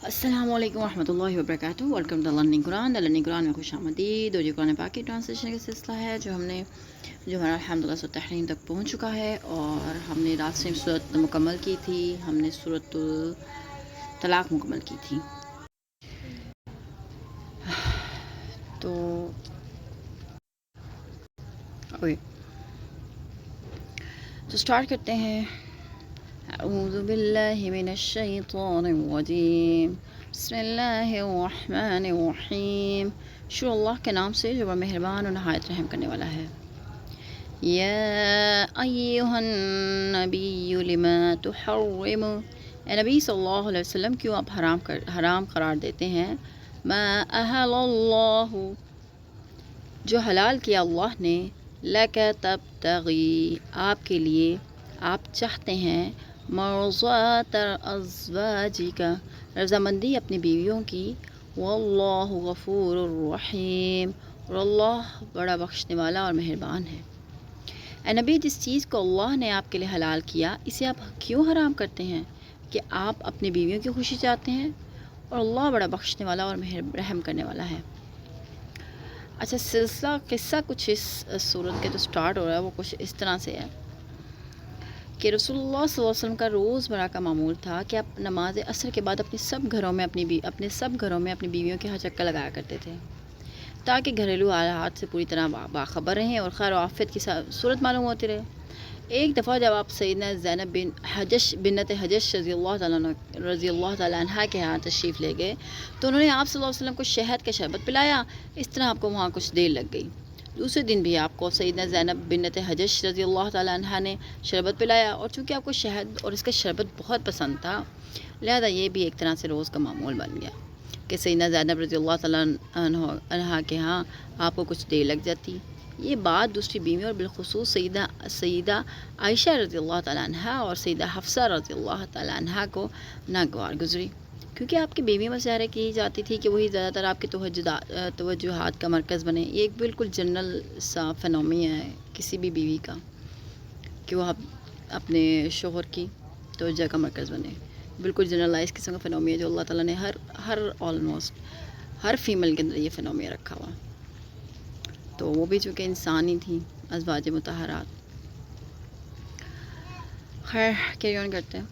السلام علیکم ورحمۃ اللہ وبرکاتہ. Welcome to learning Quran. Learning Quran میں خوش آمدید. اور یہ قرآن پاک کی ٹرانسلیشن کا سلسلہ ہے جو ہمارا الحمدللہ سورۃ تحریم تک پہنچ چکا ہے. اور ہم نے رات سے سورت مکمل کی تھی. ہم نے سورۃ طلاق مکمل کی تھی. تو اسٹارٹ کرتے ہیں. اعوذ باللہ من الشیطان الرجیم. بسم اللہ الرحمن الرحیم. شروع اللہ کے نام سے جو بڑا مہربان اور نہایت رحم کرنے والا ہے. یا ایہا النبی لما تحرم، اے نبی صلی اللہ علیہ وسلم کیوں آپ حرام قرار دیتے ہیں ما احل اللہ، جو حلال کیا اللہ نے، لک تبتغی، آپ کے لیے آپ چاہتے ہیں، مرضات ازواجک، رضامندی اپنی بیویوں کی، واللہ غفور الرحیم، اور اللہ بڑا بخشنے والا اور مہربان ہے. اے نبی، جس چیز کو اللہ نے آپ کے لیے حلال کیا اسے آپ کیوں حرام کرتے ہیں کہ آپ اپنی بیویوں کی خوشی چاہتے ہیں، اور اللہ بڑا بخشنے والا اور رحم کرنے والا ہے. اچھا، سلسلہ قصہ کچھ اس صورت کے جو سٹارٹ ہو رہا ہے وہ کچھ اس طرح سے ہے کہ رسول اللہ صلی اللہ علیہ وسلم کا روزمرہ کا معمول تھا کہ آپ نماز عصر کے بعد اپنے سب گھروں میں اپنی بیویوں کے ہاں چکر لگایا کرتے تھے تاکہ گھریلو حالات سے پوری طرح باخبر رہیں اور خیر و عافیت کی صورت معلوم ہوتی رہے. ایک دفعہ جب آپ سیدنا زینب بنت حجش رضی اللہ تعالیٰ عنہ کے ہاں تشریف لے گئے تو انہوں نے آپ صلی اللہ علیہ وسلم کو شہد کا شربت پلایا. اس طرح آپ کو وہاں کچھ دیر لگ گئی. دوسرے دن بھی آپ کو سیدنا زینب بنت حجش رضی اللہ تعالیٰ عنہ نے شربت پلایا، اور چونکہ آپ کو شہد اور اس کا شربت بہت پسند تھا لہذا یہ بھی ایک طرح سے روز کا معمول بن گیا کہ سیدنا زینب رضی اللہ تعالیٰ عنہ کے ہاں آپ کو کچھ دیر لگ جاتی. یہ بات دوسری بیویوں اور بالخصوص سیدہ عائشہ رضی اللہ تعالیٰ عنہ اور سیدہ حفصہ رضی اللہ تعالیٰ عنہ کو ناگوار گزری، کیونکہ آپ کی بیوی میں ظاہر کی جاتی تھی کہ وہی زیادہ تر آپ کے توجہات کا مرکز بنے. یہ ایک بالکل جنرل سا فنومین ہے کسی بھی بیوی کا کہ وہ اپنے شوہر کی توجہ کا مرکز بنے. بالکل جنرلائز قسم کا فنومین ہے جو اللہ تعالیٰ نے آلموسٹ ہر فیمیل کے اندر یہ فنومین رکھا ہوا. تو وہ بھی چونکہ انسانی تھیں ازواج مطہرات. خیر کیری آن کرتے ہیں.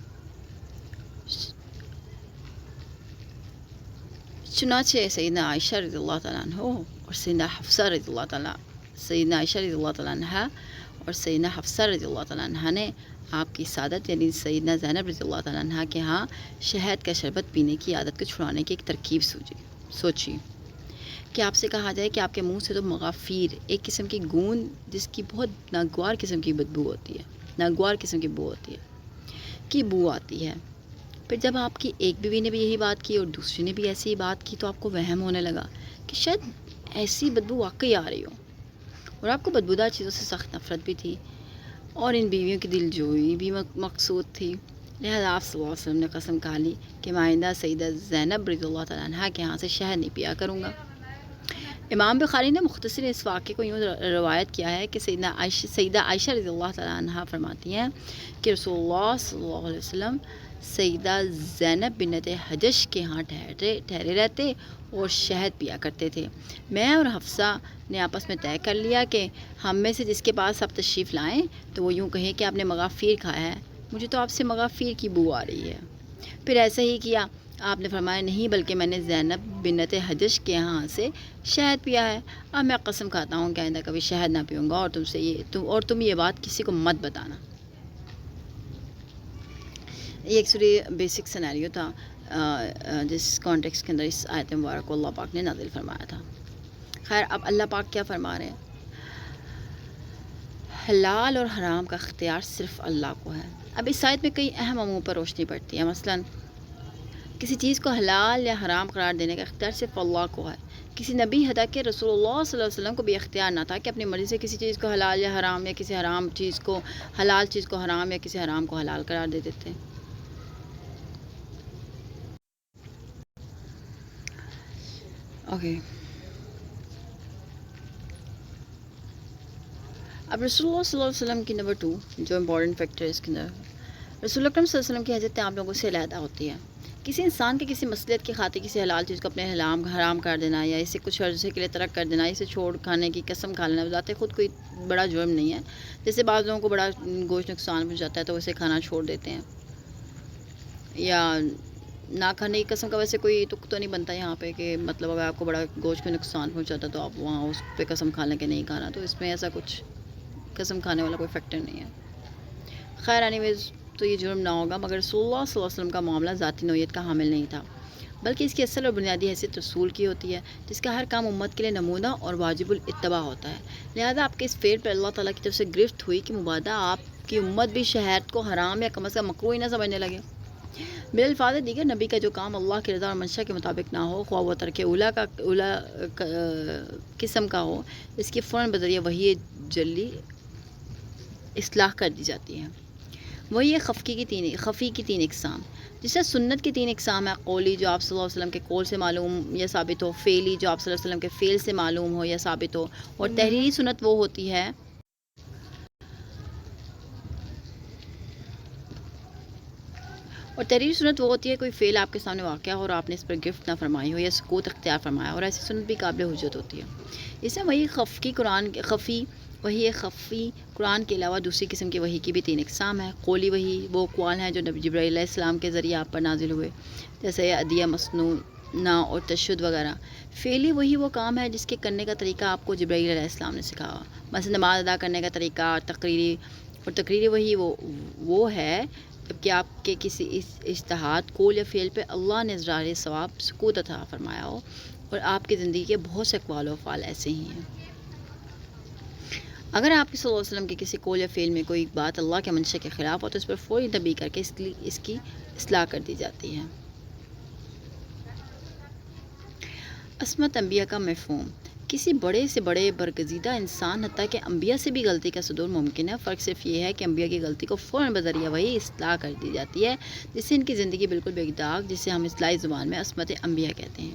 چنانچہ سیدنا عائشہ رضی اللہ تعالیٰ عنہ اور سیدنا حفصہ رضی اللہ تعالیٰ عنہ اور سیدنا حفصہ رضی اللہ تعالیٰ عنہ نے آپ کی سعادت یعنی سیدنا زینب رضی اللہ تعالیٰ عنہ کے ہاں شہد کا شربت پینے کی عادت کو چھڑانے کی ایک ترکیب سوچی کہ آپ سے کہا جائے کہ آپ کے منہ سے تو مغافیر، ایک قسم کی گوند جس کی بہت ناگوار قسم کی بو ہوتی ہے کی بو آتی ہے. پھر جب آپ کی ایک بیوی نے بھی یہی بات کی اور دوسری نے بھی ایسی ہی بات کی تو آپ کو وہم ہونے لگا کہ شاید ایسی بدبو واقعی آ رہی ہو، اور آپ کو بدبودار چیزوں سے سخت نفرت بھی تھی اور ان بیویوں کی دل جوئی بھی مقصود تھی. لہذا آپ صلی اللہ علیہ وسلم نے قسم کھا لی کہ آئندہ سیدہ زینب رضی اللہ تعالیٰ عنہ کے ہاں سے شہد نہیں پیا کروں گا. امام بخاری نے مختصر اس واقعے کو یوں روایت کیا ہے کہ سیدہ عائشہ رضی اللہ تعالیٰ عنہ فرماتی ہیں کہ رسول اللہ صلی اللہ علیہ وسلم سیدہ زینب بنت حجش کے ہاں ٹھہرے رہتے اور شہد پیا کرتے تھے. میں اور حفصہ نے آپس میں طے کر لیا کہ ہم میں سے جس کے پاس آپ تشریف لائیں تو وہ یوں کہیں کہ آپ نے مغافیر کھایا ہے، مجھے تو آپ سے مغافیر کی بو آ رہی ہے. پھر ایسا ہی کیا. آپ نے فرمایا نہیں بلکہ میں نے زینب بنت حجش کے ہاں سے شہد پیا ہے. اب میں قسم کھاتا ہوں کہ آئندہ کبھی شہد نہ پیوں گا اور تم یہ بات کسی کو مت بتانا. یہ ایکچولی بیسک سینیریو تھا جس کانٹیکس کے اندر اس آیت مبارک کو اللہ پاک نے نازل فرمایا تھا. خیر اب اللہ پاک کیا فرما رہے ہیں؟ حلال اور حرام کا اختیار صرف اللہ کو ہے. اب اس آیت میں کئی اہم امور پر روشنی پڑتی ہے. مثلاً کسی چیز کو حلال یا حرام قرار دینے کا اختیار صرف اللہ کو ہے. کسی نبی حتیٰ کہ رسول اللہ صلی اللہ علیہ وسلم کو بھی اختیار نہ تھا کہ اپنی مرضی سے کسی چیز کو حلال یا حرام یا کسی حرام چیز کو حلال چیز کو حرام یا کسی حرام کو حلال قرار دے دیتے. اوکے. اب رسول اللہ صلی اللہ علیہ وسلم کی نمبر 2 جو امپورٹنٹ فیکٹر ہے اس کے اندر، رسول اکرم صلی اللہ علیہ وسلم کی حضرت عام لوگوں سے علیحدہ ہوتی ہے. کسی انسان کے کسی مصلحت کی خاطر کسی حلال چیز کو اپنے حرام کر دینا یا اسے کچھ عرصے کے لیے ترک کر دینا، اسے چھوڑ کھانے کی قسم کھا لینا بذات خود کوئی بڑا جرم نہیں ہے. جیسے بعض لوگوں کو بڑا گوشت نقصان پہنچ جاتا ہے تو اسے کھانا چھوڑ دیتے ہیں، یا نہ کھانے کی قسم کا ویسے کوئی تک تو نہیں بنتا یہاں پہ کہ مطلب اگر آپ کو بڑا گوشت کو نقصان پہنچاتا ہے تو آپ وہاں اس پہ قسم کھا لیں کہ نہیں کھانا، تو اس میں ایسا کچھ قسم کھانے والا کوئی فیکٹر نہیں ہے. خیر اینی ویز تو یہ جرم نہ ہوگا، مگر رسول اللہ صلی اللہ علیہ وسلم کا معاملہ ذاتی نوعیت کا حامل نہیں تھا، بلکہ اس کی اصل اور بنیادی حیثیت رسول کی ہوتی ہے، جس کا ہر کام امت کے لیے نمونہ اور واجب الاتباع ہوتا ہے. لہذا آپ کے اس فعل پر اللہ تعالیٰ کی طرف سے گرفت ہوئی کہ مبادہ آپ کی امت بھی شہد کو حرام یا کم از کم مکروہ ہی نہ سمجھنے لگے. بالفاظ دیگر نبی کا جو کام اللہ کی رضا اور منشا کے مطابق نہ ہو، خواہ وہ ترک اولا قسم کا ہو، اس کی فوراً بذریعہ وحی جلی اصلاح کر دی جاتی ہے. وہی خفی کی تین اقسام، جس سے سنت کی تین اقسام ہے: قولی جو آپ صلی اللہ علیہ وسلم کے قول سے معلوم یا ثابت ہو، فعلی جو آپ صلی اللہ علیہ وسلم کے فعل سے معلوم ہو یا ثابت ہو، اور تحریری سنت وہ ہوتی ہے کوئی فعل آپ کے سامنے واقع ہو اور آپ نے اس پر گرفت نہ فرمائی ہو یا سکوت اختیار فرمایا، اور ایسی سنت بھی قابل حجت ہوتی ہے. اس میں وہی خفی قرآن کے علاوہ دوسری قسم کی وحی کی بھی تین اقسام ہیں. قولی وحی وہ اقوال ہیں جو نبی جبرائیل علیہ السلام کے ذریعے آپ پر نازل ہوئے، جیسے عدیہ مسنونہ اور تشہد وغیرہ. فعلی وحی وہ کام ہے جس کے کرنے کا طریقہ آپ کو جبرائیل علیہ السلام نے سکھایا، مثلا نماز ادا کرنے کا طریقہ. تقریری وحی وہ ہے جبکہ آپ کے کسی اجتہاد قول یا فعل پہ اللہ نے اظہار ثواب سکوت عطا فرمایا ہو، اور آپ کی زندگی کے بہت سے اقوال و افعال ایسے ہی ہیں. اگر آپ صلی اللہ علیہ وسلم کے کسی قول یا فعل میں کوئی بات اللہ کے منشا کے خلاف ہو تو اس پر فوری تنبیہ کر کے اس کی اصلاح کر دی جاتی ہے. عصمت انبیاء کا مفہوم: کسی بڑے سے بڑے برگزیدہ انسان حتیٰ کہ انبیاء سے بھی غلطی کا صدور ممکن ہے. فرق صرف یہ ہے کہ انبیاء کی غلطی کو فوراً بذریعہ وہی اصلاح کر دی جاتی ہے، جس سے ان کی زندگی بالکل بے داغ، جسے ہم اصطلاحی زبان میں عصمت انبیاء کہتے ہیں،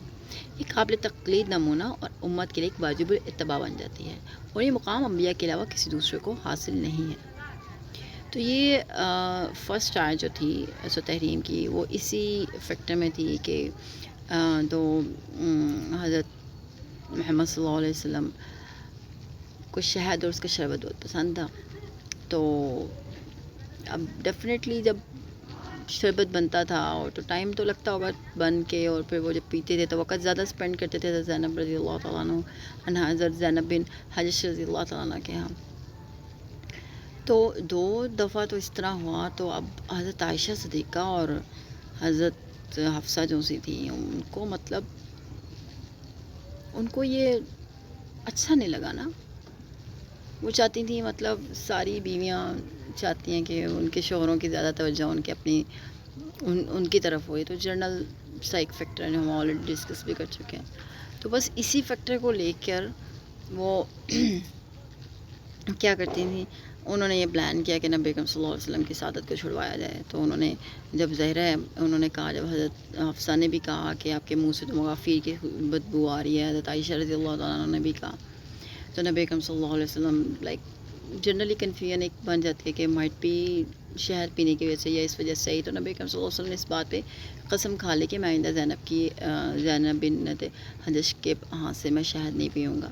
ایک قابل تقلید نمونہ اور امت کے لیے ایک واجب الاتباع بن جاتی ہے، اور یہ مقام انبیاء کے علاوہ کسی دوسرے کو حاصل نہیں ہے. تو یہ فرسٹ آیت جو تھی تحریم کی وہ اسی فیکٹر میں تھی کہ تو حضرت محمد صلی اللہ علیہ وسلم کو شہد اور اس کا شربت بہت پسند تھا. تو اب ڈیفینیٹلی جب شربت بنتا تھا اور تو ٹائم تو لگتا ہوگا بن کے، اور پھر وہ جب پیتے تھے تو وقت زیادہ اسپینڈ کرتے تھے. حضرت زینب رضی اللہ تعالیٰ عنہ، حضرت زینب بن حجش رضی اللہ تعالیٰ عنہ کے ہاں. تو 2 دفعہ تو اس طرح ہوا. تو اب حضرت عائشہ صدیقہ اور حضرت حفصہ جو سی تھیں، ان کو مطلب ان کو یہ اچھا نہیں لگا نا. وہ چاہتی تھیں، مطلب ساری بیویاں چاہتی ہیں کہ ان کے شوہروں کی زیادہ توجہ ان کے اپنی ان کی طرف ہوئی. تو جنرل سا ایک فیکٹر ہے، ہم آلریڈی ڈسکس بھی کر چکے ہیں. تو بس اسی فیکٹر کو لے کر وہ کیا کرتی تھیں، انہوں نے یہ پلان کیا کہ نبی اکرم صلی اللہ علیہ وسلم کی سعادت کو چھڑوایا جائے. تو انہوں نے جب ظاہرہ ہے انہوں نے کہا، جب حضرت حفصہ نے بھی کہا کہ آپ کے منہ سے تو مغافیر کی بدبو آ رہی ہے، حضرت عائشہ رضی اللہ تعالیٰ عنہ نے بھی کہا، تو نبی اکرم صلی اللہ علیہ وسلم جنرلی کنفیوژن ایک بن جاتی ہے کہ مائٹ بھی شہد پینے کی وجہ سے یا اس وجہ سے ہی. تو نبی اکرم صلی اللہ علیہ وسلم نے اس بات پہ قسم کھا لی کہ میں آئندہ زینب بنت حجش کے ہاتھ سے میں شہد نہیں پیوں گا،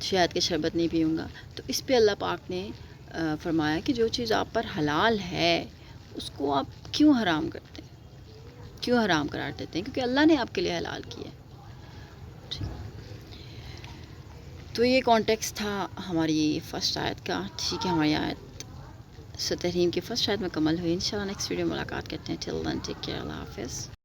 شہد کے شربت نہیں پیوں گا. تو اس پہ اللہ پاک نے فرمایا کہ جو چیز آپ پر حلال ہے اس کو آپ کیوں حرام کرتے ہیں، کیوں حرام قرار دیتے ہیں، کیونکہ اللہ نے آپ کے لیے حلال کیا ہے. تو یہ کانٹیکس تھا ہماری فرسٹ آیت کا. ٹھیک ہے، ہماری آیت تحریم کی فرسٹ آیت مکمل ہوئی. انشاءاللہ نیکسٹ ویڈیو ملاقات کرتے ہیں. ٹل دین ٹیک کیئر، اللہ حافظ.